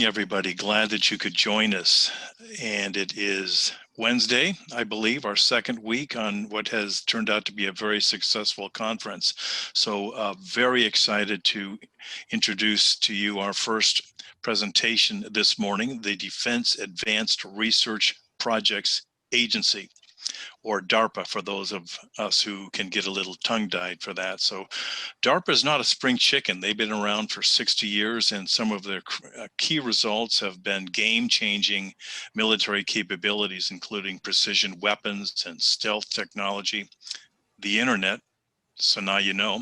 Everybody, glad that you could join us. And it is Wednesday, I believe, our second week on what has turned out to be a very successful conference. So very excited to introduce to you our first presentation this morning, the Defense Advanced Research Projects Agency, or DARPA for those of us who can get a little tongue-tied for that. So DARPA is not a spring chicken. They've been around for 60 years, and some of their key results have been game-changing military capabilities, including precision weapons and stealth technology, the internet, so now you know,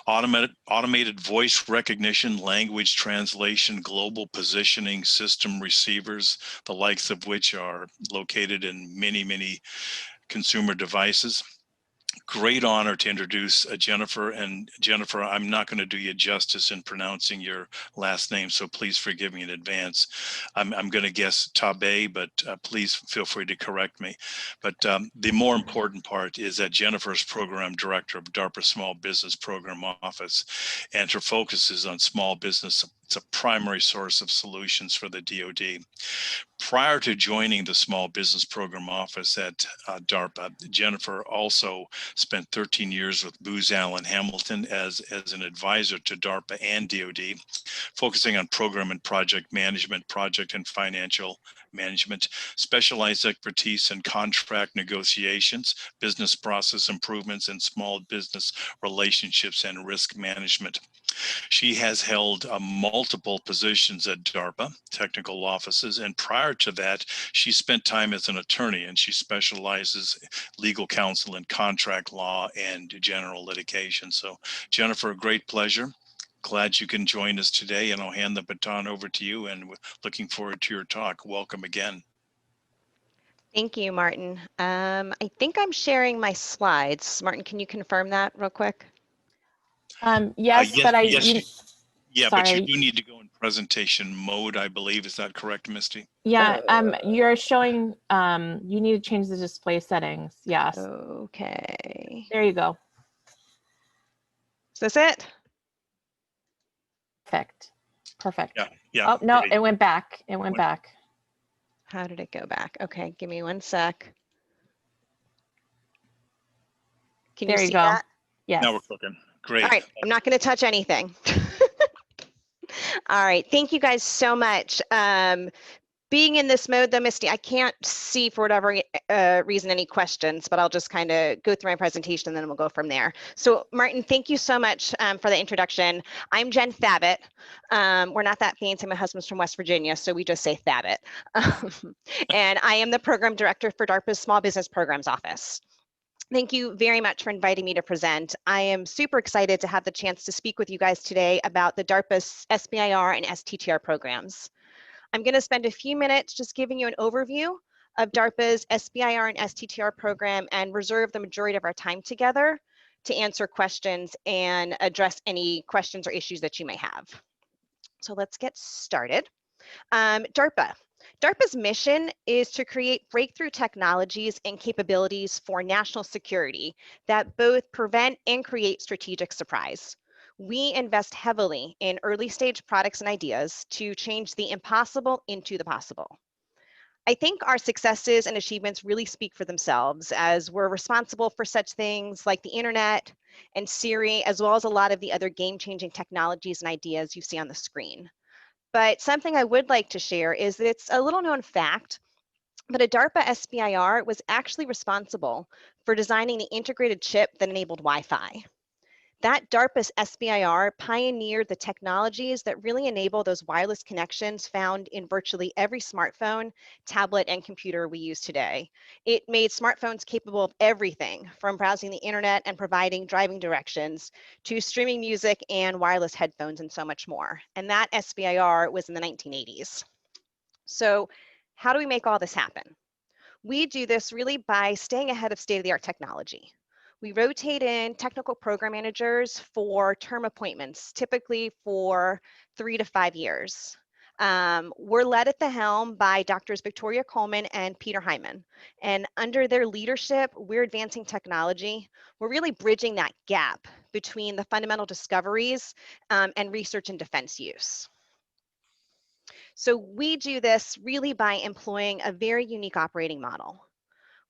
automated voice recognition, language translation, global positioning system receivers, the likes of which are located in many, many consumer devices. Great honor to introduce Jennifer. And Jennifer, I'm not going to do you justice in pronouncing your last name, so please forgive me in advance. I'm going to guess Thabet, but please feel free to correct me. But the more important part is that Jennifer's program director of DARPA Small Business Program Office, and her focus is on small business. It's a primary source of solutions for the DoD. Prior to joining the Small Business Program Office at DARPA, Jennifer also spent 13 years with Booz Allen Hamilton as an advisor to DARPA and DoD, focusing on program and project management, project and financial management, specialized expertise in contract negotiations, business process improvements, and small business relationships and risk management. She has held multiple positions at DARPA, technical offices, and prior to that, she spent time as an attorney, and she specializes legal counsel in contract law and general litigation. So, Jennifer, a great pleasure. Glad you can join us today, and I'll hand the baton over to you, and looking forward to your talk. Welcome again. Thank you, Martin. I think I'm sharing my slides. Martin, can you confirm that real quick? Yes, but but you do need to go in presentation mode, I believe. Is that correct, Misty? Yeah, you're showing, you need to change the display settings. Yes. Okay. There you go. Is this it? Perfect. Perfect. Yeah. Oh, no, it went back. It went back. How did it go back? Okay, give me 1 sec. Can you see that? Yes. Now we're cooking. Great. All right, I'm not going to touch anything. All right, thank you guys so much. Being in this mode though, Misty, I can't see for whatever reason any questions, but I'll just kind of go through my presentation and then we'll go from there. So Martin, thank you so much for the introduction. I'm Jen Thabet. We're not that fancy, my husband's from West Virginia, so we just say Thabet. And I am the program director for DARPA's Small Business Programs Office. Thank you very much for inviting me to present. I am super excited to have the chance to speak with you guys today about the DARPA's SBIR and STTR programs. I'm going to spend a few minutes just giving you an overview of DARPA's SBIR and STTR program and reserve the majority of our time together to answer questions and address any questions or issues that you may have. So let's get started. DARPA's mission is to create breakthrough technologies and capabilities for national security that both prevent and create strategic surprise. We invest heavily in early stage products and ideas to change the impossible into the possible. I think our successes and achievements really speak for themselves, as we're responsible for such things like the internet and Siri, as well as a lot of the other game-changing technologies and ideas you see on the screen. But something I would like to share is that it's a little known fact, but a DARPA SBIR was actually responsible for designing the integrated chip that enabled Wi-Fi. That DARPA's SBIR pioneered the technologies that really enable those wireless connections found in virtually every smartphone, tablet, and computer we use today. It made smartphones capable of everything from browsing the internet and providing driving directions to streaming music and wireless headphones and so much more. And that SBIR was in the 1980s. So how do we make all this happen? We do this really by staying ahead of state-of-the-art technology. We rotate in technical program managers for term appointments, typically for 3 to 5 years. We're led at the helm by Drs. Victoria Coleman and Peter Hyman. And under their leadership, we're advancing technology. We're really bridging that gap between the fundamental discoveries and research and defense use. So we do this really by employing a very unique operating model.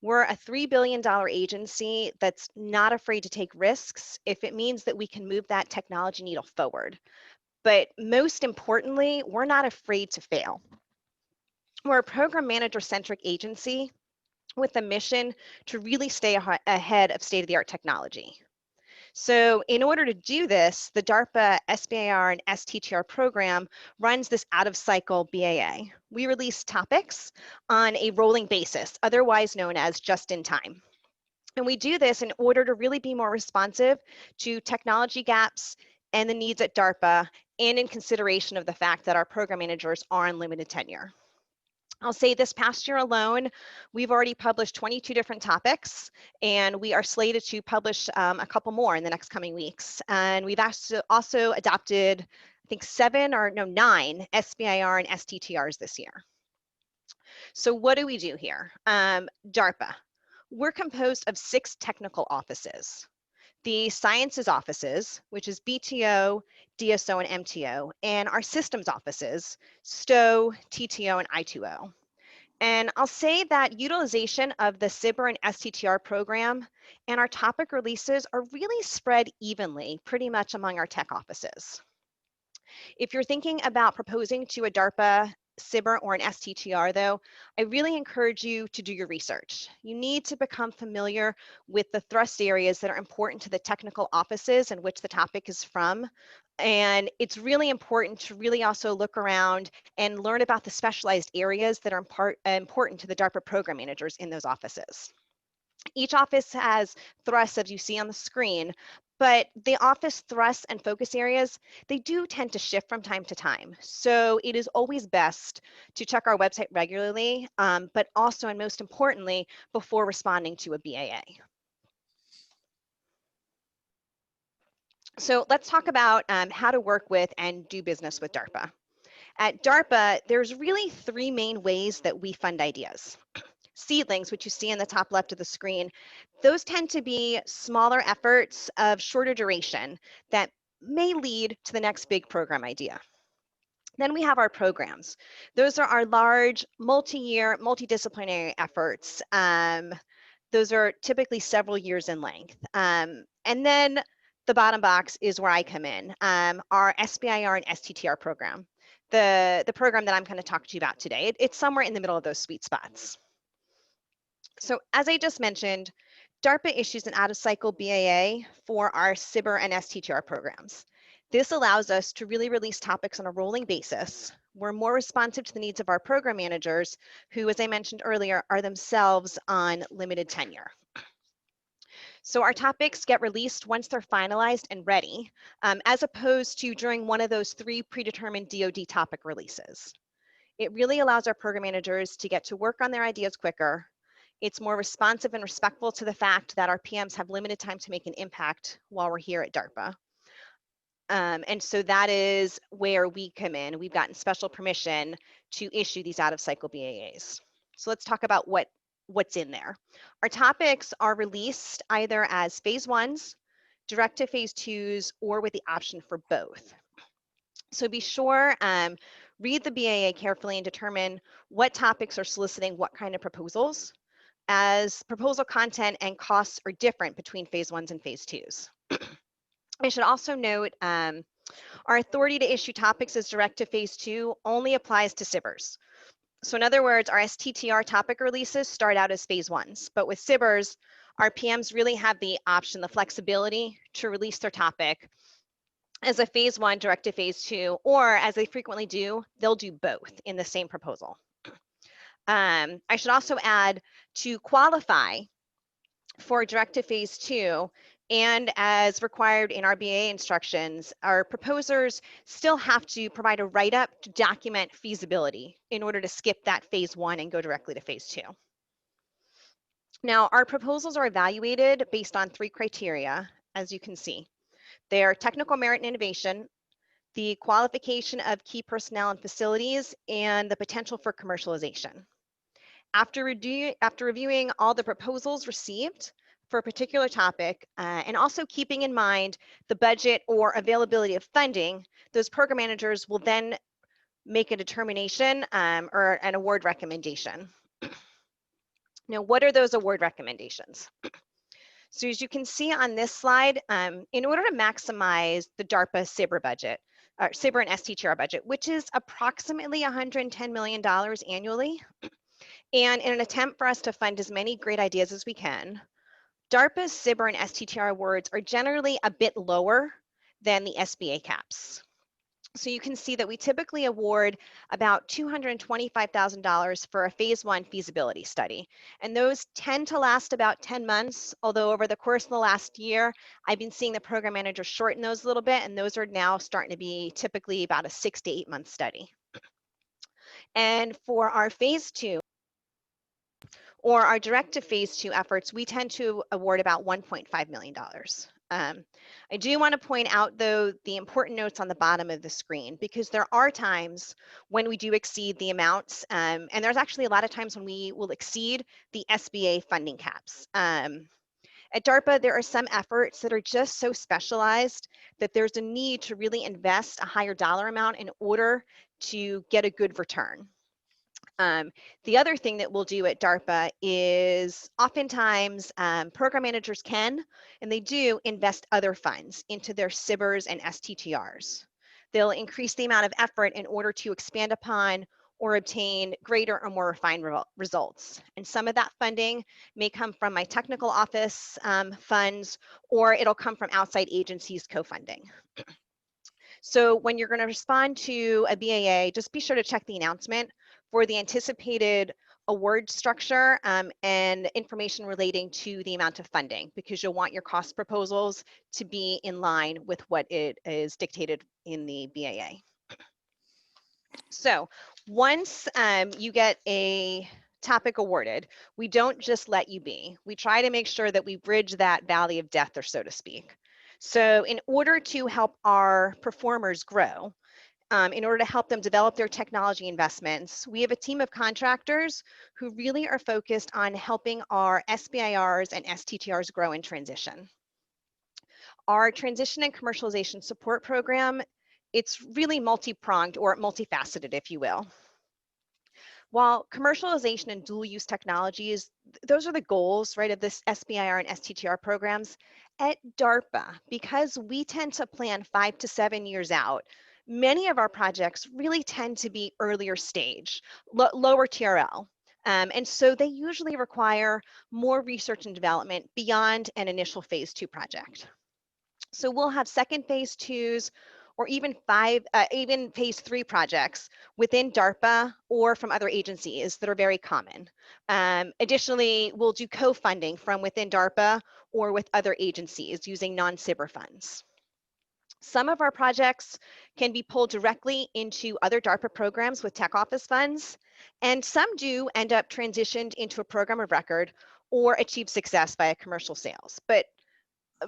We're a $3 billion agency that's not afraid to take risks if it means that we can move that technology needle forward. But most importantly, we're not afraid to fail. We're a program manager-centric agency with a mission to really stay ahead of state-of-the-art technology. So in order to do this, the DARPA, SBIR, and STTR program runs this out-of-cycle BAA. We release topics on a rolling basis, otherwise known as just-in-time. And we do this in order to really be more responsive to technology gaps and the needs at DARPA, and in consideration of the fact that our program managers are on limited tenure. I'll say this past year alone, we've already published 22 different topics, and we are slated to publish a couple more in the next coming weeks. And we've also adopted, I think 9 SBIR and STTRs this year. So what do we do here? DARPA, we're composed of 6 technical offices. The sciences offices, which is BTO, DSO, and MTO, and our systems offices, STO, TTO, and I2O. And I'll say that utilization of the SBIR and STTR program and our topic releases are really spread evenly, pretty much among our tech offices. If you're thinking about proposing to a DARPA, SBIR, or an STTR, though, I really encourage you to do your research. You need to become familiar with the thrust areas that are important to the technical offices in which the topic is from. And it's really important to really also look around and learn about the specialized areas that are important to the DARPA program managers in those offices. Each office has thrusts, as you see on the screen, but the office thrusts and focus areas, they do tend to shift from time to time. So it is always best to check our website regularly, but also, and most importantly, before responding to a BAA. So let's talk about how to work with and do business with DARPA. At DARPA, there's really 3 main ways that we fund ideas. Seedlings, which you see in the top left of the screen, those tend to be smaller efforts of shorter duration that may lead to the next big program idea. Then we have our programs. Those are our large, multi-year, multidisciplinary efforts. Those are typically several years in length. And then the bottom box is where I come in, our SBIR and STTR program, the program that I'm going to talk to you about today. It's somewhere in the middle of those sweet spots. So as I just mentioned, DARPA issues an out-of-cycle BAA for our SBIR and STTR programs. This allows us to really release topics on a rolling basis. We're more responsive to the needs of our program managers, who, as I mentioned earlier, are themselves on limited tenure. So our topics get released once they're finalized and ready, as opposed to during one of those 3 predetermined DoD topic releases. It really allows our program managers to get to work on their ideas quicker. It's more responsive and respectful to the fact that our PMs have limited time to make an impact while we're here at DARPA. And so that is where we come in. We've gotten special permission to issue these out-of-cycle BAAs. So let's talk about what's in there. Our topics are released either as phase 1s, direct to phase 2s, or with the option for both. So be sure, read the BAA carefully and determine what topics are soliciting what kind of proposals, as proposal content and costs are different between phase 1s and phase 2s. I should also note our authority to issue topics as direct to phase 2 only applies to SBIRs. So in other words, our STTR topic releases start out as phase 1s, but with SBIRs, our PMs really have the option, the flexibility to release their topic as a phase 1 direct to phase 2, or as they frequently do, they'll do both in the same proposal. I should also add, to qualify for direct to phase 2, and as required in our BAA instructions, our proposers still have to provide a write-up to document feasibility in order to skip that phase 1 and go directly to phase 2. Now, our proposals are evaluated based on 3 criteria, as you can see. They are technical merit and innovation, the qualification of key personnel and facilities, and the potential for commercialization. After reviewing all the proposals received for a particular topic, and also keeping in mind the budget or availability of funding, those program managers will then make a determination or an award recommendation. Now, what are those award recommendations? So as you can see on this slide, in order to maximize the DARPA SBIR budget, or SBIR and STTR budget, which is approximately $110 million annually, and in an attempt for us to fund as many great ideas as we can, DARPA's SBIR and STTR awards are generally a bit lower than the SBA caps. So you can see that we typically award about $225,000 for a phase 1 feasibility study. And those tend to last about 10 months, although over the course of the last year, I've been seeing the program manager shorten those a little bit, and those are now starting to be typically about a 6 to 8 month study. And for our phase 2, or our direct to phase 2 efforts, we tend to award about $1.5 million. I do want to point out, though, the important notes on the bottom of the screen, because there are times when we do exceed the amounts, and there's actually a lot of times when we will exceed the SBA funding caps. At DARPA, there are some efforts that are just so specialized that there's a need to really invest a higher dollar amount in order to get a good return. The other thing that we'll do at DARPA is oftentimes program managers can, and they do, invest other funds into their SBIRs and STTRs. They'll increase the amount of effort in order to expand upon or obtain greater or more refined results. And some of that funding may come from my technical office funds, or it'll come from outside agencies co-funding. So when you're going to respond to a BAA, just be sure to check the announcement for the anticipated award structure and information relating to the amount of funding, because you'll want your cost proposals to be in line with what it is dictated in the BAA. So once you get a topic awarded, we don't just let you be. We try to make sure that we bridge that valley of death, or so to speak. So in order to help our performers grow, in order to help them develop their technology investments, we have a team of contractors who really are focused on helping our SBIRs and STTRs grow and transition. Our transition and commercialization support program, it's really multi-pronged, or multifaceted, if you will. While commercialization and dual use technologies, those are the goals, right, of this SBIR and STTR programs. At DARPA, because we tend to plan 5 to 7 years out, many of our projects really tend to be earlier stage, lower TRL. And so they usually require more research and development beyond an initial phase 2 project. So we'll have second phase 2s, or even phase 3 projects within DARPA or from other agencies that are very common. Additionally, we'll do co-funding from within DARPA or with other agencies using non-SBIR funds. Some of our projects can be pulled directly into other DARPA programs with tech office funds, and some do end up transitioned into a program of record or achieve success via commercial sales. But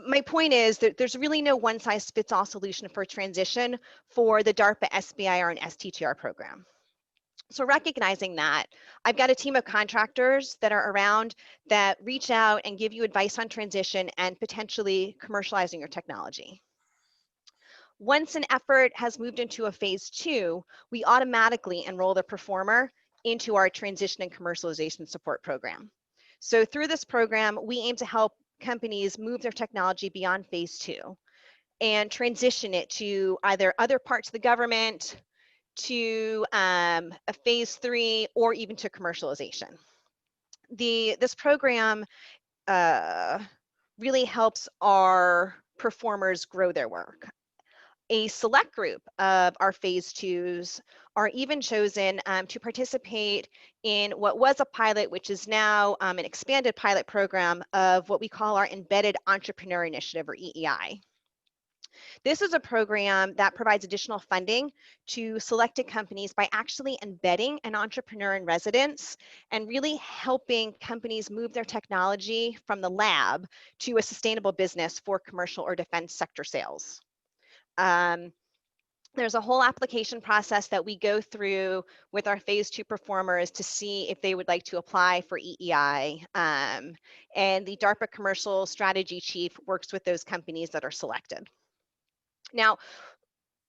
my point is that there's really no one-size-fits-all solution for transition for the DARPA SBIR and STTR program. So recognizing that, I've got a team of contractors that are around that reach out and give you advice on transition and potentially commercializing your technology. Once an effort has moved into a phase 2, we automatically enroll the performer into our transition and commercialization support program. So through this program, we aim to help companies move their technology beyond phase 2 and transition it to either other parts of the government, to a phase 3, or even to commercialization. This program really helps our performers grow their work. A select group of our phase 2s are even chosen to participate in what was a pilot, which is now an expanded pilot program of what we call our Embedded Entrepreneur Initiative, or EEI. This is a program that provides additional funding to selected companies by actually embedding an entrepreneur in residence and really helping companies move their technology from the lab to a sustainable business for commercial or defense sector sales. There's a whole application process that we go through with our phase 2 performers to see if they would like to apply for EEI. And the DARPA Commercial Strategy Chief works with those companies that are selected. Now,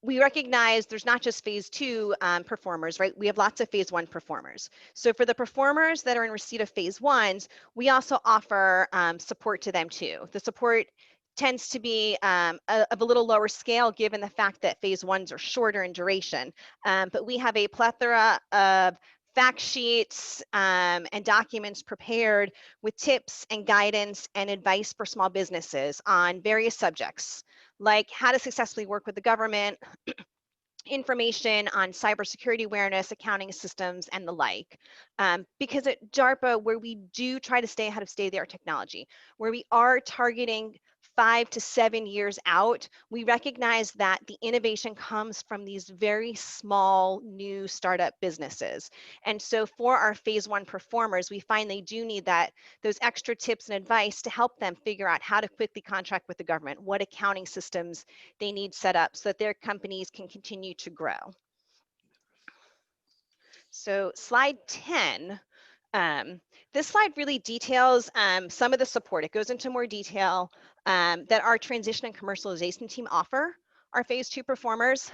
we recognize there's not just phase 2 performers, right? We have lots of phase 1 performers. So for the performers that are in receipt of phase 1s, we also offer support to them too. The support tends to be of a little lower scale given the fact that phase 1s are shorter in duration. But we have a plethora of fact sheets and documents prepared with tips and guidance and advice for small businesses on various subjects, like how to successfully work with the government, information on cybersecurity awareness, accounting systems, and the like. Because at DARPA, where we do try to stay ahead of state-of-the-art technology, where we are targeting 5 to 7 years out, we recognize that the innovation comes from these very small new startup businesses. And so for our phase 1 performers, we find they do need those extra tips and advice to help them figure out how to quickly contract with the government, what accounting systems they need set up so that their companies can continue to grow. So slide 10. This slide really details some of the support. It goes into more detail that our transition and commercialization team offer our phase 2 performers.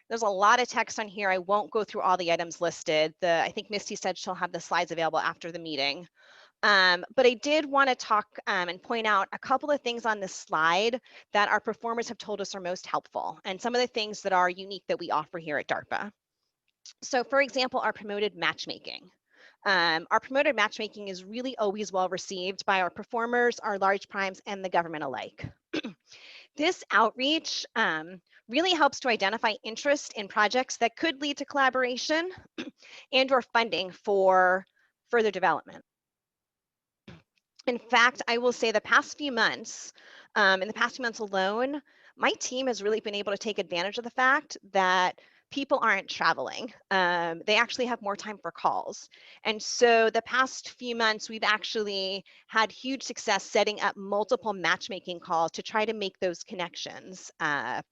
There's a lot of text on here. I won't go through all the items listed. I think Misty said she'll have the slides available after the meeting. But I did want to talk and point out a couple of things on this slide that our performers have told us are most helpful, and some of the things that are unique that we offer here at DARPA. So for example, our promoted matchmaking. Our promoted matchmaking is really always well received by our performers, our large primes, and the government alike. This outreach really helps to identify interest in projects that could lead to collaboration and or funding for further development. In fact, I will say the past few months, in the past few months alone, my team has really been able to take advantage of the fact that people aren't traveling. They actually have more time for calls. And so the past few months, we've actually had huge success setting up multiple matchmaking calls to try to make those connections. I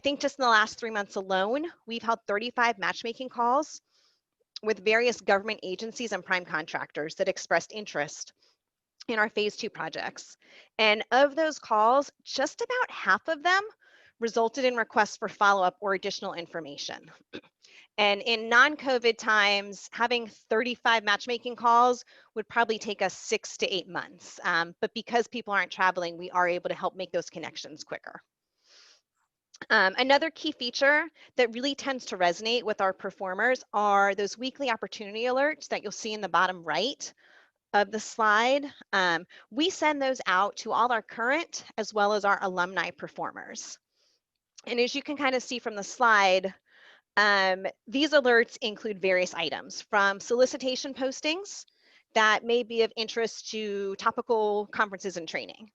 think just in the last 3 months alone, we've held 35 matchmaking calls with various government agencies and prime contractors that expressed interest in our phase 2 projects. And of those calls, just about half of them resulted in requests for follow-up or additional information. And in non-COVID times, having 35 matchmaking calls would probably take us 6 to 8 months. But because people aren't traveling, we are able to help make those connections quicker. Another key feature that really tends to resonate with our performers are those weekly opportunity alerts that you'll see in the bottom right of the slide. We send those out to all our current as well as our alumni performers. And as you can kind of see from the slide, these alerts include various items from solicitation postings that may be of interest to topical conferences and training.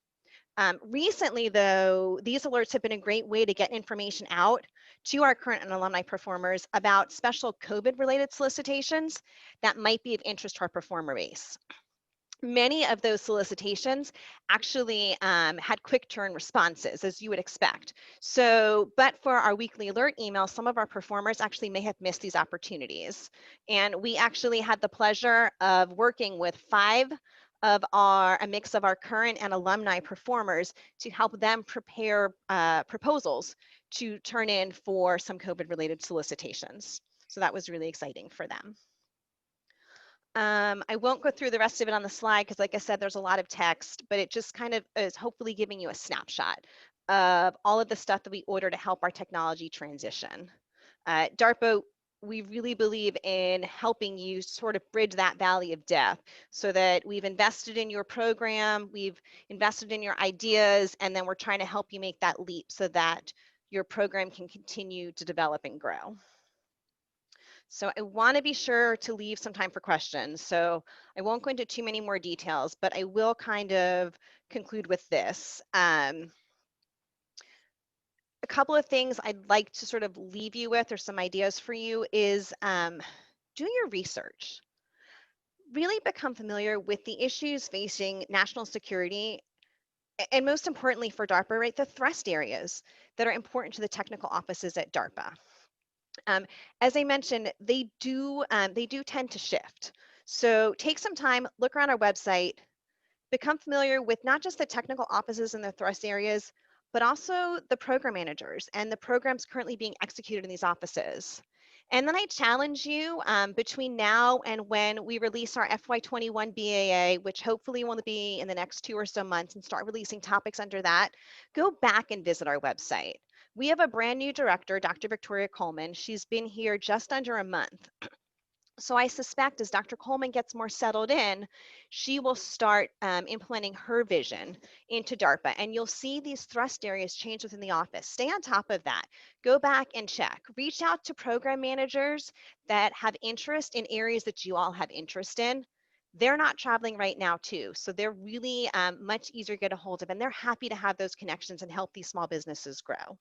Recently, though, these alerts have been a great way to get information out to our current and alumni performers about special COVID-related solicitations that might be of interest to our performer base. Many of those solicitations actually had quick turn responses, as you would expect. So, but for our weekly alert email, some of our performers actually may have missed these opportunities. And we actually had the pleasure of working with a mix of our current and alumni performers to help them prepare proposals to turn in for some COVID-related solicitations. So that was really exciting for them. I won't go through the rest of it on the slide because, like I said, there's a lot of text, but it just kind of is hopefully giving you a snapshot of all of the stuff that we order to help our technology transition. DARPA, we really believe in helping you sort of bridge that valley of death so that we've invested in your program, we've invested in your ideas, and then we're trying to help you make that leap so that your program can continue to develop and grow. So I want to be sure to leave some time for questions. So I won't go into too many more details, but I will kind of conclude with this. A couple of things I'd like to sort of leave you with, or some ideas for you, is do your research. Really become familiar with the issues facing national security, and most importantly for DARPA, right, the thrust areas that are important to the technical offices at DARPA. As I mentioned, they do tend to shift. So take some time, look around our website, become familiar with not just the technical offices and their thrust areas, but also the program managers and the programs currently being executed in these offices. And then I challenge you between now and when we release our FY21 BAA, which hopefully will be in the next 2 or so months, and start releasing topics under that, go back and visit our website. We have a brand new director, Dr. Victoria Coleman. She's been here just under a month. So I suspect as Dr. Coleman gets more settled in, she will start implementing her vision into DARPA, and you'll see these thrust areas change within the office. Stay on top of that. Go back and check. Reach out to program managers that have interest in areas that you all have interest in. They're not traveling right now too, so they're really much easier to get a hold of, and they're happy to have those connections and help these small businesses grow.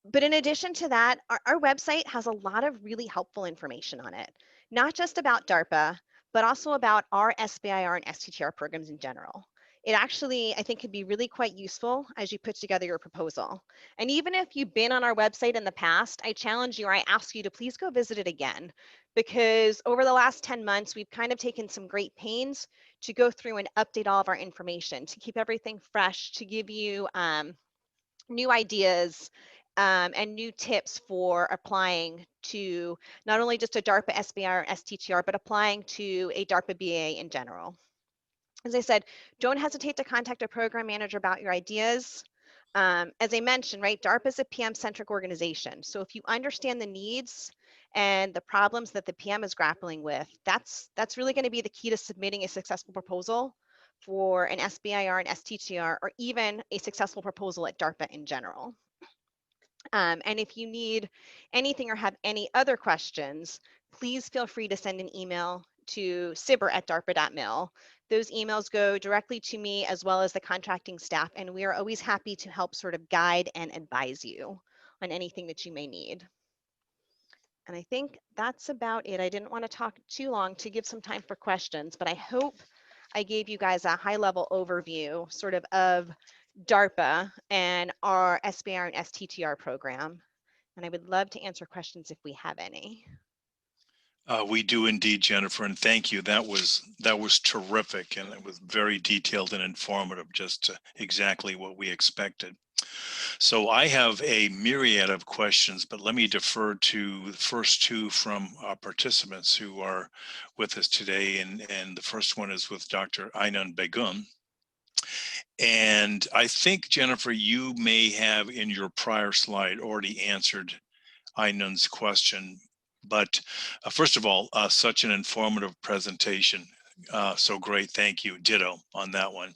But in addition to that, our website has a lot of really helpful information on it, not just about DARPA, but also about our SBIR and STTR programs in general. It actually, I think, could be really quite useful as you put together your proposal. And even if you've been on our website in the past, I challenge you or I ask you to please go visit it again, because over the last 10 months, we've kind of taken some great pains to go through and update all of our information, to keep everything fresh, to give you new ideas and new tips for applying to not only just a DARPA SBIR or STTR, but applying to a DARPA BA in general. As I said, don't hesitate to contact a program manager about your ideas. As I mentioned, right, DARPA is a PM-centric organization. So if you understand the needs and the problems that the PM is grappling with, that's really going to be the key to submitting a successful proposal for an SBIR and STTR, or even a successful proposal at DARPA in general. And if you need anything or have any other questions, please feel free to send an email to sibber@darpa.mil. Those emails go directly to me as well as the contracting staff, and we are always happy to help sort of guide and advise you on anything that you may need. And I think that's about it. I didn't want to talk too long to give some time for questions, but I hope I gave you guys a high-level overview sort of DARPA and our SBIR and STTR program. And I would love to answer questions if we have any. We do indeed, Jennifer, and thank you. That was terrific, and it was very detailed and informative, just exactly what we expected. So I have a myriad of questions, but let me defer to the first two from our participants who are with us today, and the first one is with Dr. Aynan Begum. And I think, Jennifer, you may have in your prior slide already answered Aynan's question. But first of all, such an informative presentation. So great, thank you. Ditto on that one.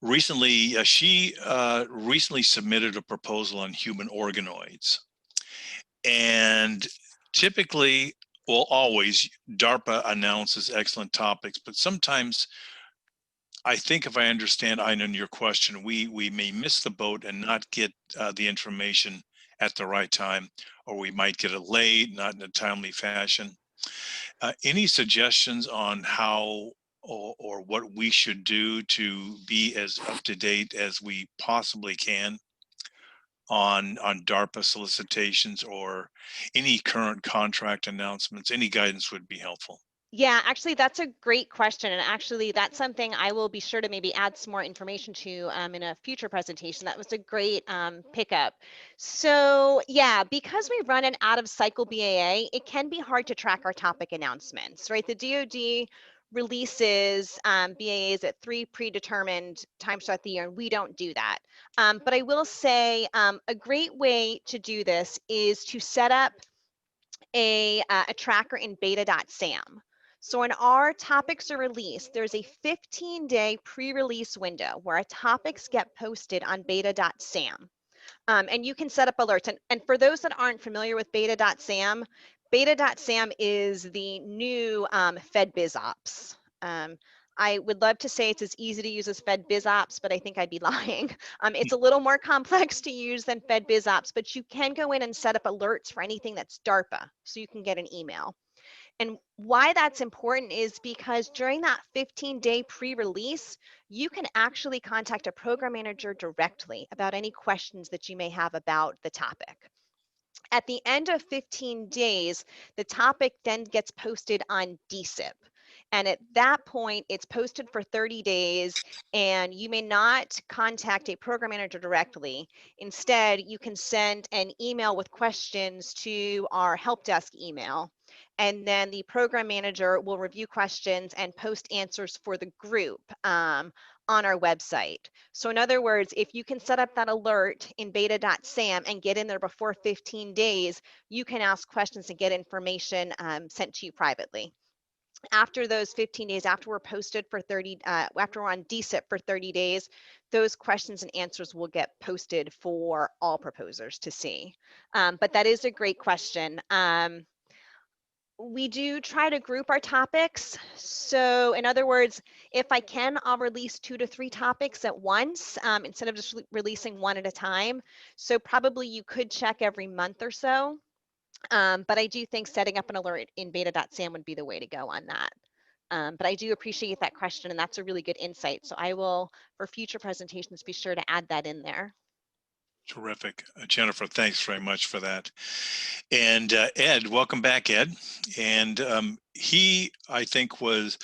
Recently, she recently submitted a proposal on human organoids. And typically, well, always, DARPA announces excellent topics, but sometimes I think if I understand, Aynan, your question, we may miss the boat and not get the information at the right time, or we might get it late, not in a timely fashion. Any suggestions on how or what we should do to be as up to date as we possibly can on DARPA solicitations, or any current contract announcements? Any guidance would be helpful. Yeah, actually, that's a great question. And actually, that's something I will be sure to maybe add some more information to in a future presentation. That was a great pickup. So yeah, because we run an out of cycle BAA, it can be hard to track our topic announcements, right? The DoD releases BAAs at 3 predetermined times throughout the year, and we don't do that. But I will say a great way to do this is to set up a tracker in beta.sam. So when our topics are released, there's a 15-day pre-release window where our topics get posted on beta.sam. And you can set up alerts. And for those that aren't familiar with beta.sam, beta.sam is the new FedBizOps. I would love to say it's as easy to use as FedBizOps, but I think I'd be lying. It's a little more complex to use than FedBizOps, but you can go in and set up alerts for anything that's DARPA, so you can get an email. And why that's important is because during that 15-day pre-release, you can actually contact a program manager directly about any questions that you may have about the topic. At the end of 15 days, the topic then gets posted on DSIP. And at that point, it's posted for 30 days, and you may not contact a program manager directly. Instead, you can send an email with questions to our help desk email, and then the program manager will review questions and post answers for the group on our website. So in other words, if you can set up that alert in beta.sam and get in there before 15 days, you can ask questions and get information sent to you privately. After those 15 days, after we're posted for 30, after we're on DSIP for 30 days, those questions and answers will get posted for all proposers to see. But that is a great question. We do try to group our topics. So in other words, if I can, I'll release 2 to 3 topics at once instead of just releasing one at a time. So probably you could check every month or so. But I do think setting up an alert in beta.sam would be the way to go on that. But I do appreciate that question, and that's a really good insight. So I will, for future presentations, be sure to add that in there. Terrific. Jennifer, thanks very much for that. And Ed, welcome back, Ed. And he, I think, was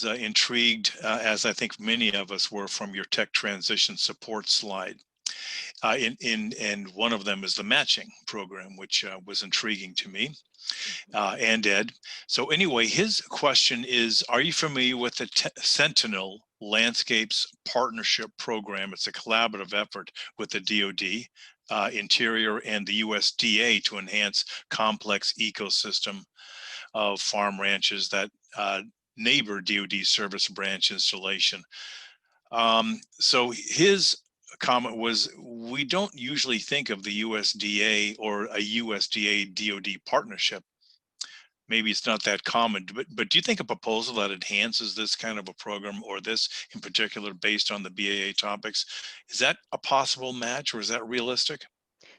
intrigued, as I think many of us were, from your tech transition support slide. And one of them is the matching program, which was intriguing to me, and Ed. So anyway, his question is, are you familiar with the Sentinel Landscapes Partnership Program? It's a collaborative effort with the DoD, Interior, and the USDA to enhance complex ecosystem of farm ranches that neighbor DoD service branch installation. So his comment was, we don't usually think of the USDA or a USDA DoD partnership. Maybe it's not that common, but do you think a proposal that enhances this kind of a program, or this in particular based on the BAA topics, is that a possible match, or is that realistic?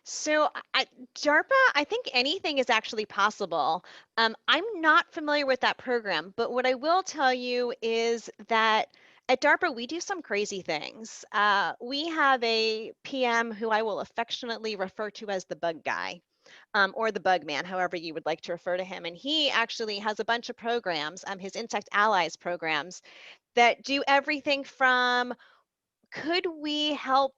So DARPA, I think anything is actually possible. I'm not familiar with that program, but what I will tell you is that at DARPA, we do some crazy things. We have a PM who I will affectionately refer to as the bug guy. Or the bug man, however you would like to refer to him. And he actually has a bunch of programs, his Insect Allies programs, that do everything from could we help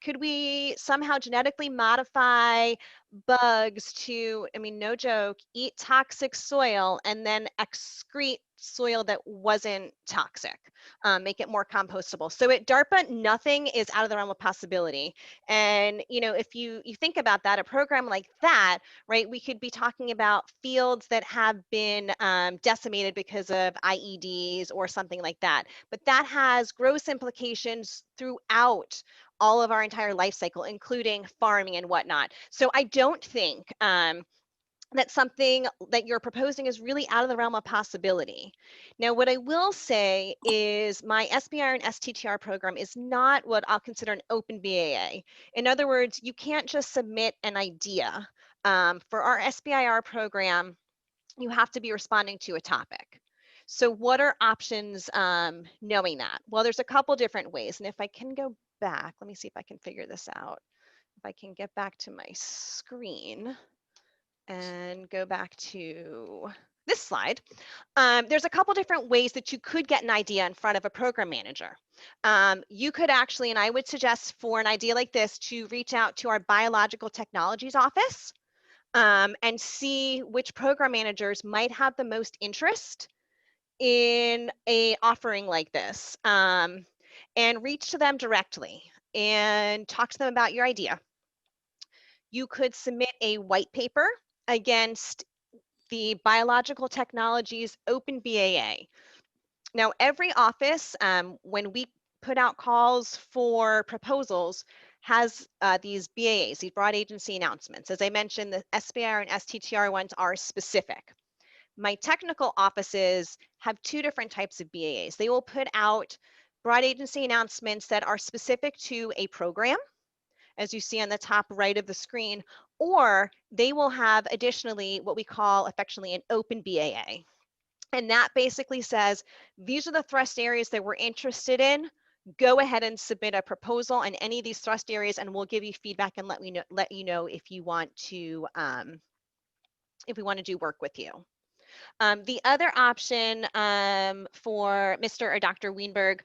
could we somehow genetically modify bugs to, I mean, no joke, eat toxic soil and then excrete soil that wasn't toxic, make it more compostable. So at DARPA, nothing is out of the realm of possibility. And, you know, if you think about that, a program like that, right, we could be talking about fields that have been decimated because of IEDs or something like that. But that has gross implications throughout all of our entire life cycle, including farming and whatnot. So I don't think that something that you're proposing is really out of the realm of possibility. Now, what I will say is my SBIR and STTR program is not what I'll consider an open BAA. In other words, you can't just submit an idea. For our SBIR program, you have to be responding to a topic. So what are options knowing that? Well, there's a couple different ways. And if I can go back, let me see if I can figure this out. If I can get back to my screen and go back to this slide, there's a couple different ways that you could get an idea in front of a program manager. You could actually, and I would suggest for an idea like this, to reach out to our biological technologies office and see which program managers might have the most interest in a offering like this, and reach to them directly and talk to them about your idea. You could submit a white paper against the Biological Technologies Open BAA. Now, every office, when we put out calls for proposals, has these BAAs, these broad agency announcements. As I mentioned, the SBIR and STTR ones are specific. My technical offices have 2 different types of BAAs. They will put out broad agency announcements that are specific to a program, as you see on the top right of the screen, or they will have additionally what we call affectionately an open BAA. And that basically says, these are the thrust areas that we're interested in. Go ahead and submit a proposal on any of these thrust areas, and we'll give you feedback and let you know if you want to, if we want to do work with you. The other option for Mr. or Dr. Weinberg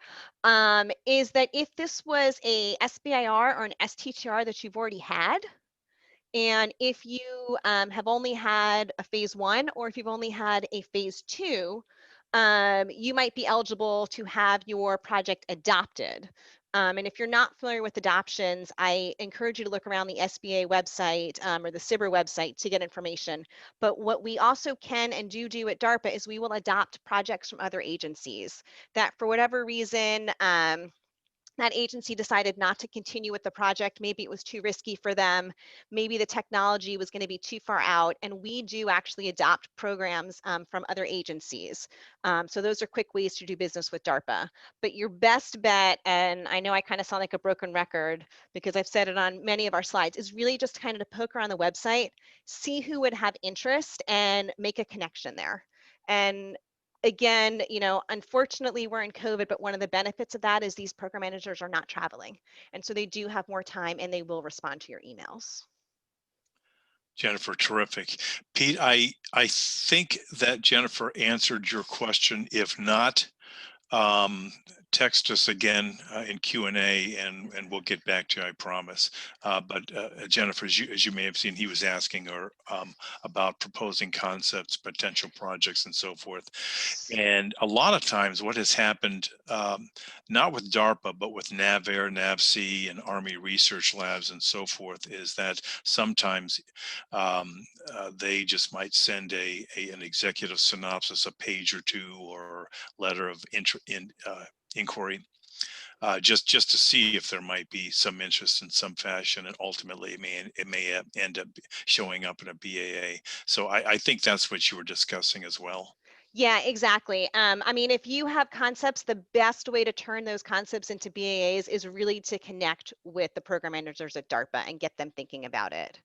is that if this was a SBIR or an STTR that you've already had, and if you have only had a phase 1 or if you've only had a phase 2, you might be eligible to have your project adopted. And if you're not familiar with adoptions, I encourage you to look around the SBA website or the SBIR website to get information. But what we also can and do at DARPA is we will adopt projects from other agencies that for whatever reason, that agency decided not to continue with the project. Maybe it was too risky for them. Maybe the technology was going to be too far out. And we do actually adopt programs from other agencies. So those are quick ways to do business with DARPA. But your best bet, and I know I kind of sound like a broken record because I've said it on many of our slides, is really just kind of to poke around the website, see who would have interest and make a connection there. And again, you know, unfortunately we're in COVID, but one of the benefits of that is these program managers are not traveling. And so they do have more time and they will respond to your emails. Jennifer, terrific. Pete, I think that Jennifer answered your question. If not, text us again in Q&A and we'll get back to you, I promise. But Jennifer, as you may have seen, he was asking her about proposing concepts, potential projects, and so forth. And a lot of times what has happened, not with DARPA, but with NAVAIR, NAVC, and Army Research Labs and so forth, is that sometimes they just might send an executive synopsis, a page or two, or letter of inquiry, just to see if there might be some interest in some fashion, and ultimately it may end up showing up in a BAA. So I think that's what you were discussing as well. Yeah, exactly. I mean, if you have concepts, the best way to turn those concepts into BAAs is really to connect with the program managers at DARPA and get them thinking about it.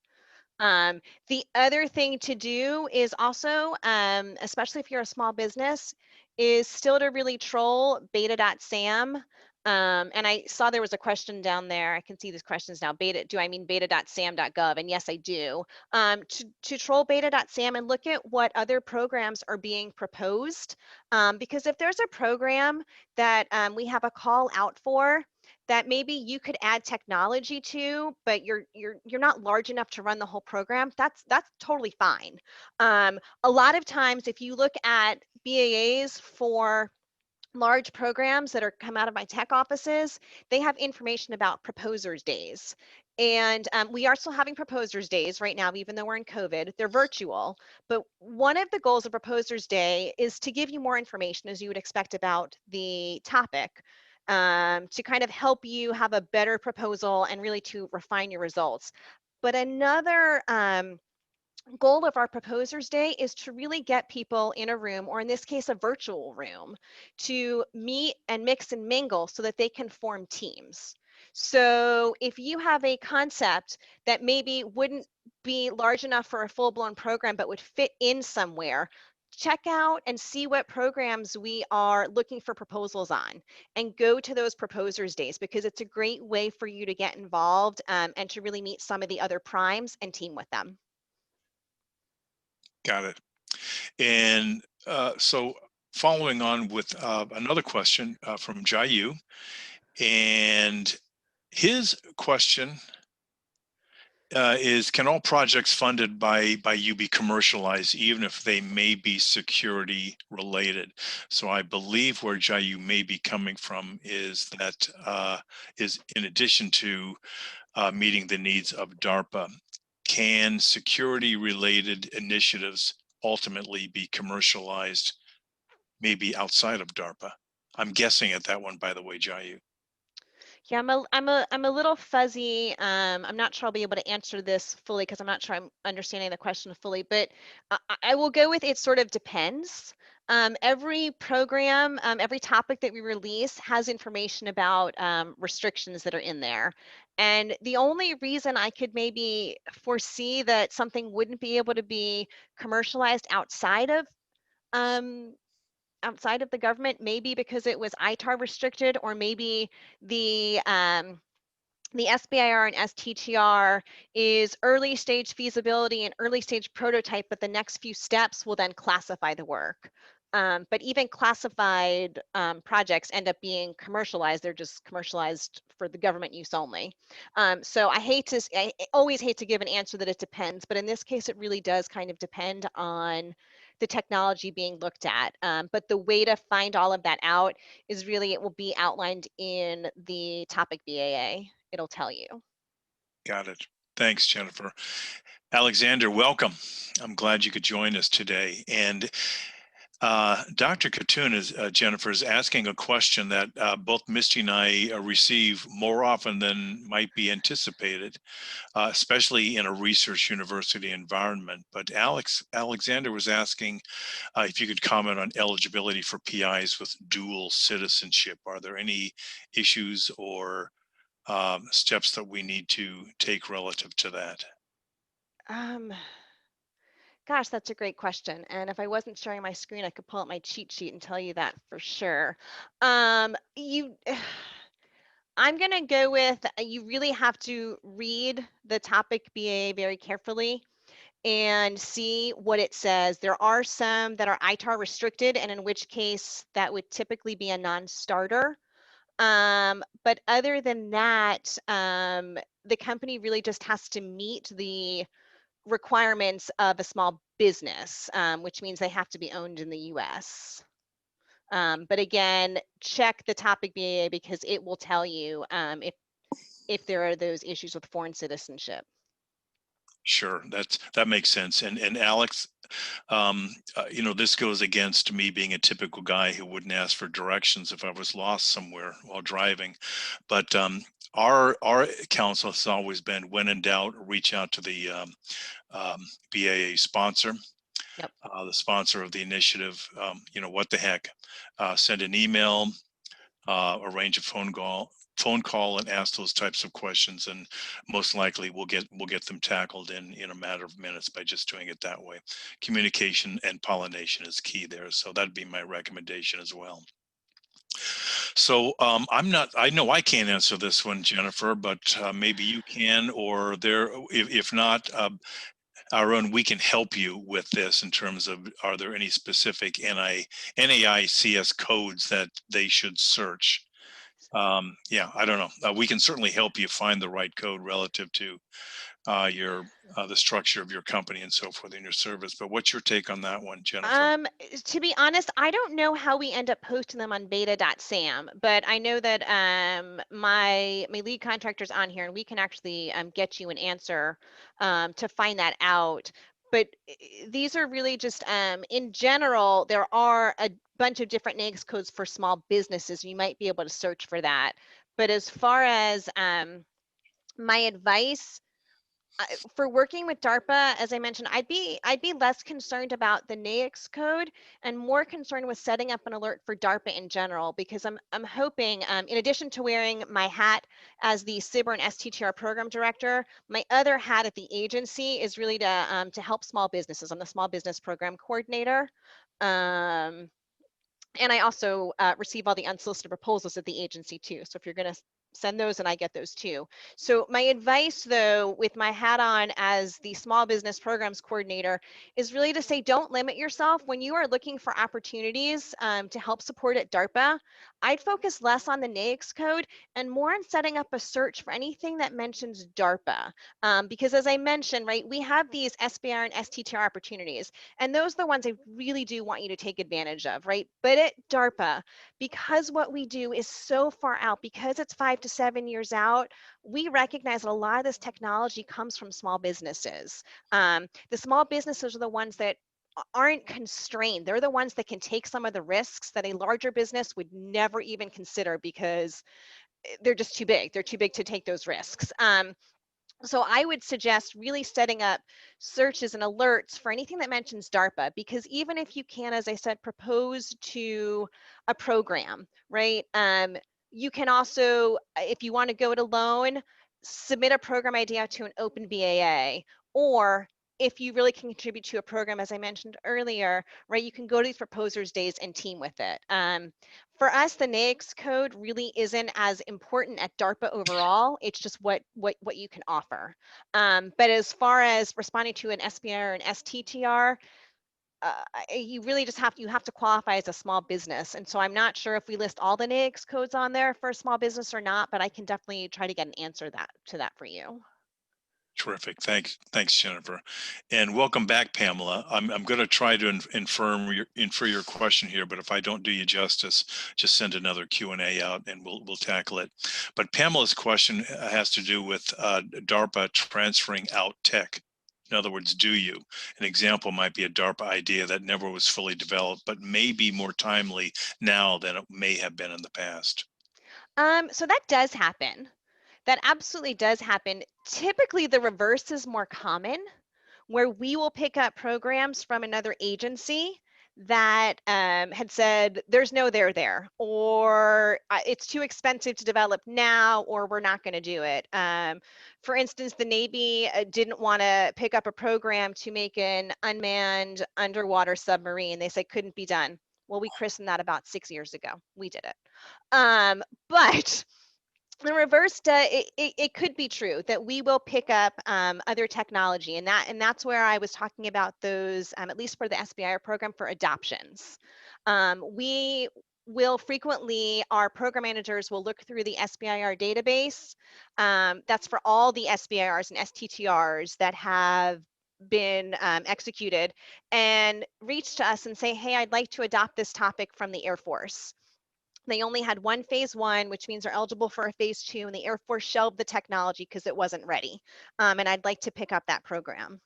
The other thing to do is also, especially if you're a small business, is still to really troll beta.sam. And I saw there was a question down there. I can see these questions now. Do I mean beta.sam.gov? And yes, I do. To troll beta.sam and look at what other programs are being proposed. Because if there's a program that we have a call out for, that maybe you could add technology to, but you're not large enough to run the whole program, that's totally fine. A lot of times, if you look at BAAs for large programs that are come out of my tech offices, they have information about proposers days. And we are still having proposers days right now, even though we're in COVID. They're virtual. But one of the goals of proposers day is to give you more information, as you would expect, about the topic, to kind of help you have a better proposal and really to refine your results. But another goal of our proposers day is to really get people in a room, or in this case a virtual room, to meet and mix and mingle so that they can form teams. So if you have a concept that maybe wouldn't be large enough for a full-blown program but would fit in somewhere, check out and see what programs we are looking for proposals on and go to those proposers days, because it's a great way for you to get involved and to really meet some of the other primes and team with them. Got it. And so following on with another question from Jayu, and his question is, can all projects funded by you be commercialized, even if they may be security related? So I believe where Jayu may be coming from is that is in addition to meeting the needs of DARPA, can security related initiatives ultimately be commercialized, maybe outside of DARPA? I'm guessing at that one, by the way, Jayu. Yeah, I'm a little fuzzy. I'm not sure I'll be able to answer this fully because I'm not sure I'm understanding the question fully, but I will go with it sort of depends. Every program, every topic that we release has information about restrictions that are in there. And the only reason I could maybe foresee that something wouldn't be able to be commercialized outside of the government, maybe because it was ITAR restricted, or maybe the The SBIR and STTR is early stage feasibility and early stage prototype, but the next few steps will then classify the work. But even classified projects end up being commercialized. They're just commercialized for the government use only. So I always hate to give an answer that it depends, but in this case, it really does kind of depend on the technology being looked at. But the way to find all of that out is really, it will be outlined in the topic BAA. It'll tell you. Got it. Thanks, Jennifer. Alexander, welcome. I'm glad you could join us today. And Dr. Khatun Jennifer is asking a question that both Misty and I receive more often than might be anticipated, especially in a research university environment. But Alexander was asking if you could comment on eligibility for PIs with dual citizenship. Are there any issues or steps that we need to take relative to that? Gosh, that's a great question. And if I wasn't sharing my screen, I could pull up my cheat sheet and tell you that for sure. I'm going to go with, you really have to read the topic BAA very carefully and see what it says. There are some that are ITAR restricted, and in which case that would typically be a non-starter. But other than that, the company really just has to meet the requirements of a small business, which means they have to be owned in the US. But again, check the topic BAA because it will tell you if there are those issues with foreign citizenship. Sure, that makes sense. And Alex, you know, this goes against me being a typical guy who wouldn't ask for directions if I was lost somewhere while driving. But our counsel has always been, when in doubt, reach out to the BAA sponsor. Yep. The sponsor of the initiative. You know, what the heck? Send an email, arrange a phone call and ask those types of questions, and most likely we'll get them tackled in a matter of minutes by just doing it that way. Communication and pollination is key there, so that'd be my recommendation as well. So I know I can't answer this one, Jennifer, but maybe you can, or if not, Aaron, we can help you with this in terms of, are there any specific NAICS codes that they should search? Yeah, I don't know. We can certainly help you find the right code relative to the structure of your company and so forth in your service. But what's your take on that one, Jennifer? To be honest, I don't know how we end up posting them on beta.sam, but I know that my lead contractor's on here, and we can actually get you an answer to find that out. But these are really just, in general, there are a bunch of different NAICS codes for small businesses. You might be able to search for that. But as far as my advice, for working with DARPA, as I mentioned, I'd be less concerned about the NAICS code and more concerned with setting up an alert for DARPA in general, because I'm hoping, in addition to wearing my hat as the SBIR and STTR program director, my other hat at the agency is really to help small businesses. I'm the small business program coordinator. And I also receive all the unsolicited proposals at the agency too. So if you're going to send those, and I get those too. So my advice, though, with my hat on as the small business programs coordinator, is really to say, don't limit yourself. When you are looking for opportunities to help support at DARPA, I'd focus less on the NAICS code and more on setting up a search for anything that mentions DARPA. Because as I mentioned, right, we have these SBIR and STTR opportunities, and those are the ones I really do want you to take advantage of, right? But at DARPA, because what we do is so far out, because it's 5 to 7 years out, we recognize that a lot of this technology comes from small businesses. The small businesses are the ones that aren't constrained. They're the ones that can take some of the risks that a larger business would never even consider, because they're just too big. They're too big to take those risks. So I would suggest really setting up searches and alerts for anything that mentions DARPA, because even if you can, as I said, propose to a program, right? You can also, if you want to go it alone, submit a program idea to an open BAA, or if you really can contribute to a program, as I mentioned earlier, right, you can go to these proposers days and team with it. For us, the NAICS code really isn't as important at DARPA overall. It's just what you can offer. But as far as responding to an SBIR and STTR, you really just have to qualify as a small business. And so I'm not sure if we list all the NAICS codes on there for a small business or not, but I can definitely try to get an answer to that for you. Terrific. Thanks, Jennifer. And welcome back, Pamela. I'm going to try to infer your question here, but if I don't do you justice, just send another Q&A out and we'll tackle it. But Pamela's question has to do with DARPA transferring out tech. In other words, do you? An example might be a DARPA idea that never was fully developed, but may be more timely now than it may have been in the past. So that does happen. That absolutely does happen. Typically, the reverse is more common, where we will pick up programs from another agency that had said, there's no there, or it's too expensive to develop now, or we're not going to do it. For instance, the Navy didn't want to pick up a program to make an unmanned underwater submarine. They said couldn't be done. Well, we christened that about 6 years ago. We did it. But the reverse, it could be true that we will pick up other technology, and that's where I was talking about those, at least for the SBIR program, for adoptions. We will frequently, our program managers will look through the SBIR database. That's for all the SBIRs and STTRs that have been executed, and reach to us and say, hey, I'd like to adopt this topic from the Air Force. They only had one phase one, which means they're eligible for a phase two, and the Air Force shelved the technology because it wasn't ready. And I'd like to pick up that program.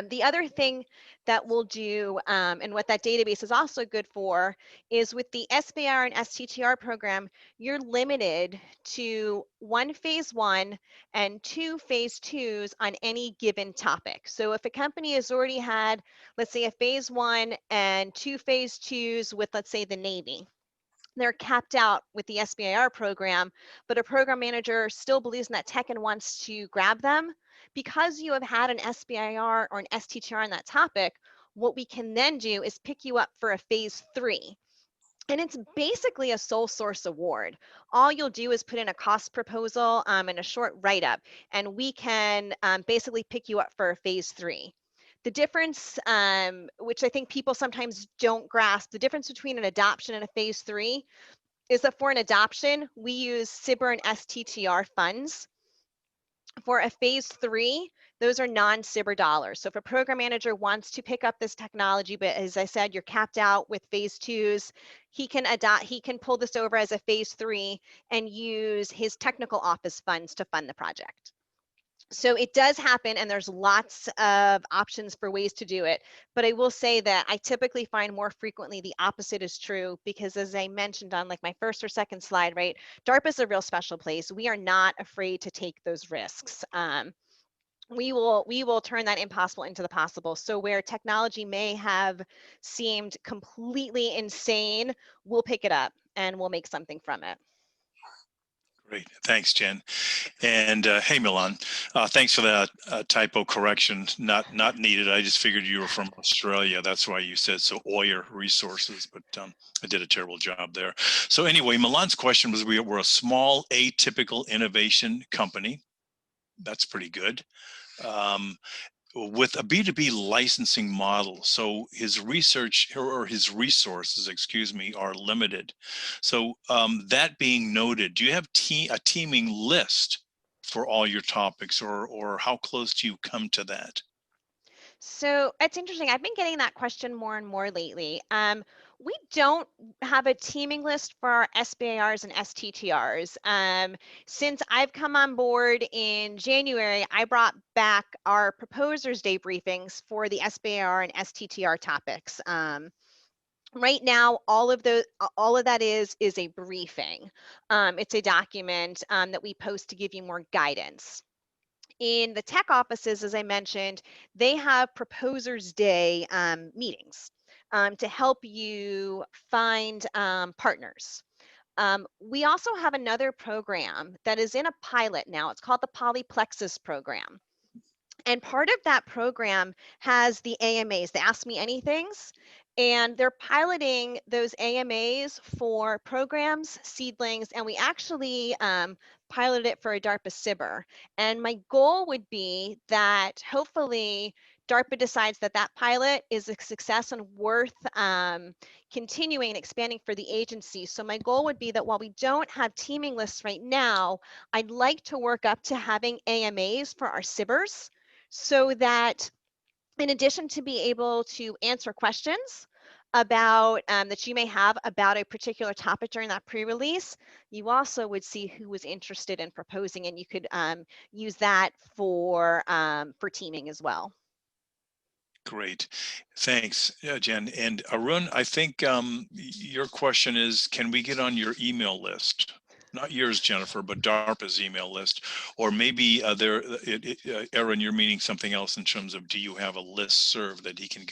The other thing that we'll do, and what that database is also good for, is with the SBIR and STTR program, you're limited to one phase one and two phase twos on any given topic. So if a company has already had, let's say, a phase one and two phase twos with, let's say, the Navy, they're capped out with the SBIR program, but a program manager still believes in that tech and wants to grab them. Because you have had an SBIR or an STTR on that topic, what we can then do is pick you up for a phase three. And it's basically a sole source award. All you'll do is put in a cost proposal and a short write-up, and we can basically pick you up for a phase three. The difference, which I think people sometimes don't grasp, the difference between an adoption and a phase three is that for an adoption, we use SBIR and STTR funds. For a phase three, those are non-SBIR dollars. So if a program manager wants to pick up this technology, but as I said, you're capped out with phase twos, he can pull this over as a phase three and use his technical office funds to fund the project. So it does happen, and there's lots of options for ways to do it. But I will say that I typically find more frequently the opposite is true, because as I mentioned on like my first or second slide, right, DARPA is a real special place. We are not afraid to take those risks. We will turn that impossible into the possible. So where technology may have seemed completely insane, we'll pick it up and we'll make something from it. Great. Thanks, Jen. And hey, Milan, thanks for that typo correction. Not needed. I just figured you were from Australia. That's why you said so. SBIR Resources, but I did a terrible job there. So anyway, Milan's question was, we're a small atypical innovation company. That's pretty good. With a B2B licensing model. So his research or his resources, excuse me, are limited. So that being noted, do you have a teaming list for all your topics, or how close do you come to that? So it's interesting. I've been getting that question more and more lately. We don't have a teaming list for our SBIRs and STTRs. Since I've come on board in January, I brought back our Proposers Day briefings for the SBIR and STTR topics. Right now, all of that is a briefing. It's a document that we post to give you more guidance. In the tech offices, as I mentioned, they have Proposers Day meetings to help you find partners. We also have another program that is in a pilot now. It's called the Polyplexus program. And part of that program has the AMAs, the Ask Me Anythings, and they're piloting those AMAs for programs, seedlings, and we actually piloted it for a DARPA SBIR. And my goal would be that hopefully DARPA decides that that pilot is a success and worth continuing and expanding for the agency. So my goal would be that while we don't have teaming lists right now, I'd like to work up to having AMAs for our SBIRs, so that in addition to be able to answer questions about that you may have about a particular topic during that pre-release, you also would see who was interested in proposing, and you could use that for teaming as well. Great. Thanks, Jen. And Arun, I think your question is, can we get on your email list? Not yours, Jennifer, but DARPA's email list. Or maybe Aaron, you're meaning something else in terms of, do you have a list serve that he can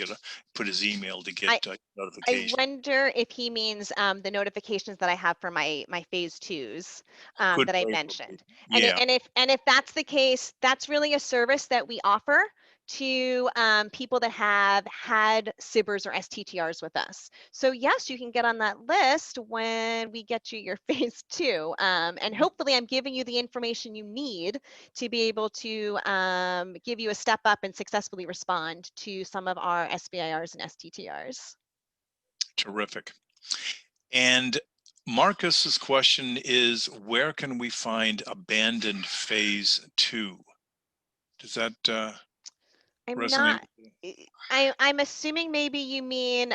put his email to get I notification? wonder if he means the notifications that I have for my phase twos that I mentioned. Yeah. And if that's the case, that's really a service that we offer to people that have had SBIRs or STTRs with us. So yes, you can get on that list when we get you your phase two. And hopefully I'm giving you the information you need to be able to give you a step up and successfully respond to some of our SBIRs and STTRs. Terrific. And Marcus's question is, where can we find abandoned phase 2? Does that I'm resonate? not, I'm assuming maybe you mean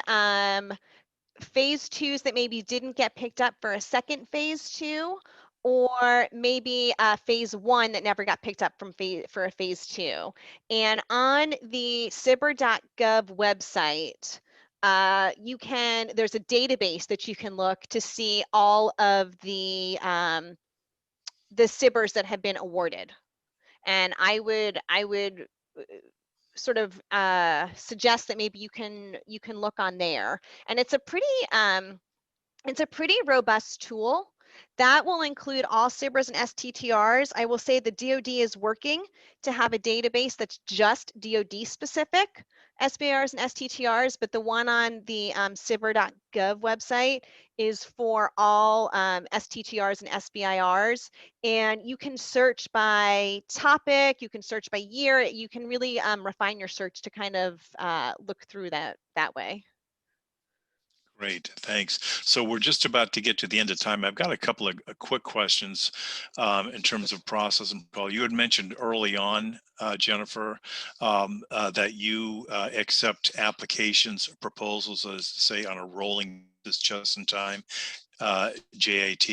phase twos that maybe didn't get picked up for a second phase two, or maybe phase one that never got picked up for a phase two. And on the SBIR.gov website, there's a database that you can look to see all of the SBIRs that have been awarded. And I would sort of suggest that maybe you can look on there. And it's a pretty robust tool that will include all SBIRs and STTRs. I will say the DoD is working to have a database that's just DoD specific SBIRs and STTRs, but the one on the SBIR.gov website is for all STTRs and SBIRs. And you can search by topic, you can search by year, you can really refine your search to kind of look through that way. Great, thanks. So we're just about to get to the end of time. I've got a couple of quick questions in terms of process and call. You had mentioned early on, Jennifer, that you accept applications, proposals, as say, on a rolling just in time. JAT.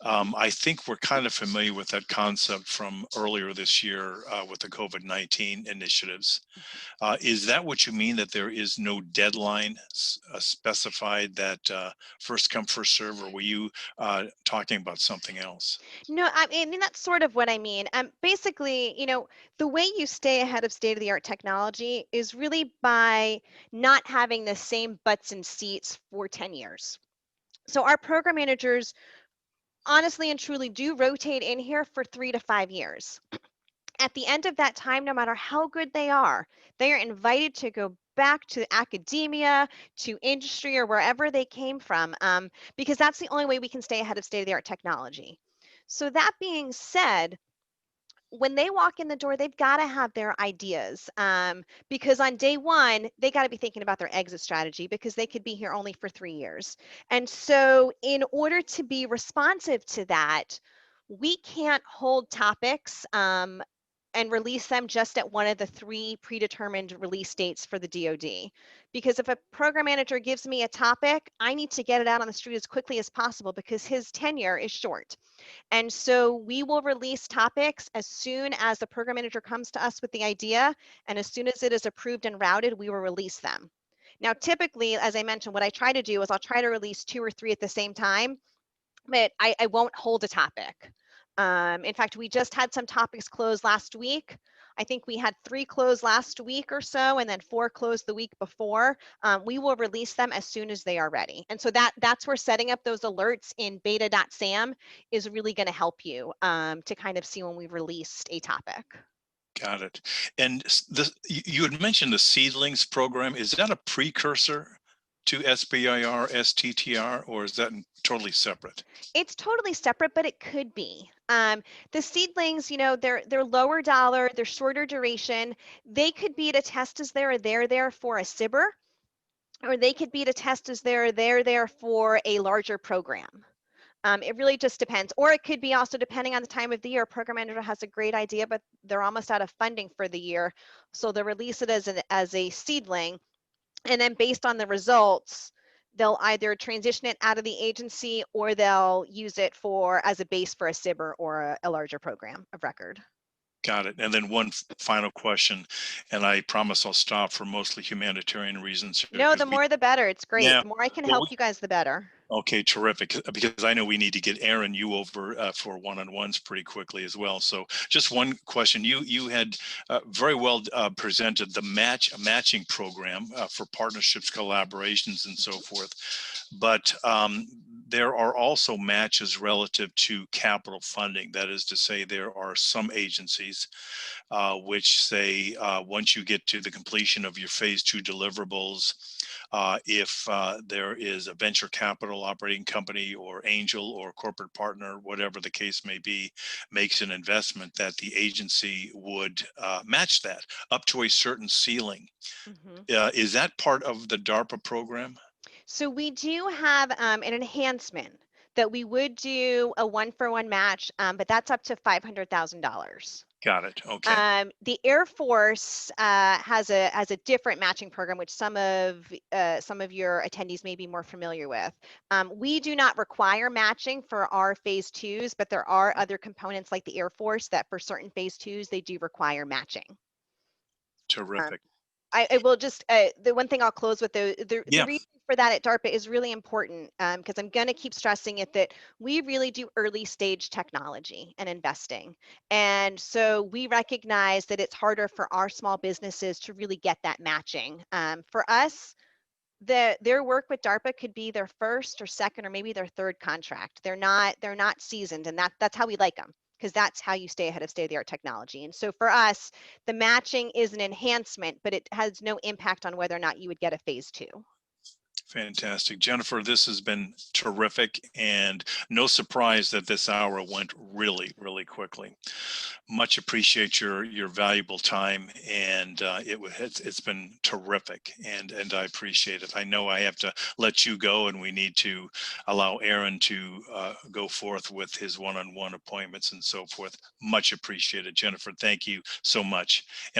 I think we're kind of familiar with that concept from earlier this year with the COVID-19 initiatives. Is that what you mean, that there is no deadline specified, that first come, first serve, or were you talking about something else? No, I mean, that's sort of what I mean. Basically, the way you stay ahead of state-of-the-art technology is really by not having the same butts and seats for 10 years. So our program managers honestly and truly do rotate in here for 3 to 5 years. At the end of that time, no matter how good they are invited to go back to academia, to industry, or wherever they came from, because that's the only way we can stay ahead of state-of-the-art technology. So that being said, when they walk in the door, they've got to have their ideas, because on day one, they got to be thinking about their exit strategy, because they could be here only for 3 years. And so in order to be responsive to that, we can't hold topics and release them just at one of the 3 predetermined release dates for the DoD. Because if a program manager gives me a topic, I need to get it out on the street as quickly as possible, because his tenure is short. And so we will release topics as soon as the program manager comes to us with the idea, and as soon as it is approved and routed, we will release them. Now, typically, as I mentioned, what I try to do is I'll try to release 2 or 3 at the same time, but I won't hold a topic. In fact, we just had some topics close last week. I think we had 3 close last week or so, and then 4 closed the week before. We will release them as soon as they are ready. And so that's where setting up those alerts in beta.sam is really going to help you to kind of see when we've released a topic. Got it. And you had mentioned the seedlings program. Is that a precursor to SBIR, STTR, or is that totally separate? It's totally separate, but it could be. The seedlings, they're lower dollar, they're shorter duration. They could be to test as they're there for a SBIR, or they could be to test as they're there for a larger program. It really just depends. Or it could be also depending on the time of the year. A program manager has a great idea, but they're almost out of funding for the year. So they'll release it as a seedling. And then based on the results, they'll either transition it out of the agency or they'll use it as a base for a SBIR or a larger program of record. Got it. And then one final question, and I promise I'll stop for mostly humanitarian reasons here. No, the more the better. It's great. Yeah, The more I can well, help you guys, the better. okay, terrific. Because I know we need to get Aaron you over for one-on-ones pretty quickly as well. So just one question: you had very well presented the matching program for partnerships, collaborations, and so forth. But there are also matches relative to capital funding. That is to say, there are some agencies which say once you get to the completion of your phase 2 deliverables, if there is a venture capital operating company or angel or corporate partner, whatever the case may be, makes an investment, that the agency would match that up to a certain ceiling. Mhm. Is that part of the DARPA program? So we do have an enhancement that we would do a 1-for-1 match, but that's up to $500,000. Got it. Okay. The Air Force has a different matching program, which some of your attendees may be more familiar with. We do not require matching for our phase 2s, but there are other components like the Air Force that for certain phase 2s they do require matching. Terrific. I will just the one thing I'll close with the Yeah. reason for that at DARPA is really important because I'm going to keep stressing it that we really do early stage technology and investing, and so we recognize that it's harder for our small businesses to really get that matching. For us, their work with DARPA could be their first or second or maybe their third contract. They're not seasoned, and that's how we like them, because that's how you stay ahead of state-of-the-art technology. And so for us, the matching is an enhancement, but it has no impact on whether or not you would get a phase 2. Fantastic. Jennifer, this has been terrific, and no surprise that this hour went really, really quickly. Much appreciate your valuable time, and it's been terrific, and I appreciate it. I know I have to let you go, and we need to allow Aaron to go forth with his one-on-one appointments and so forth. Much appreciated, Jennifer. Thank you so much. And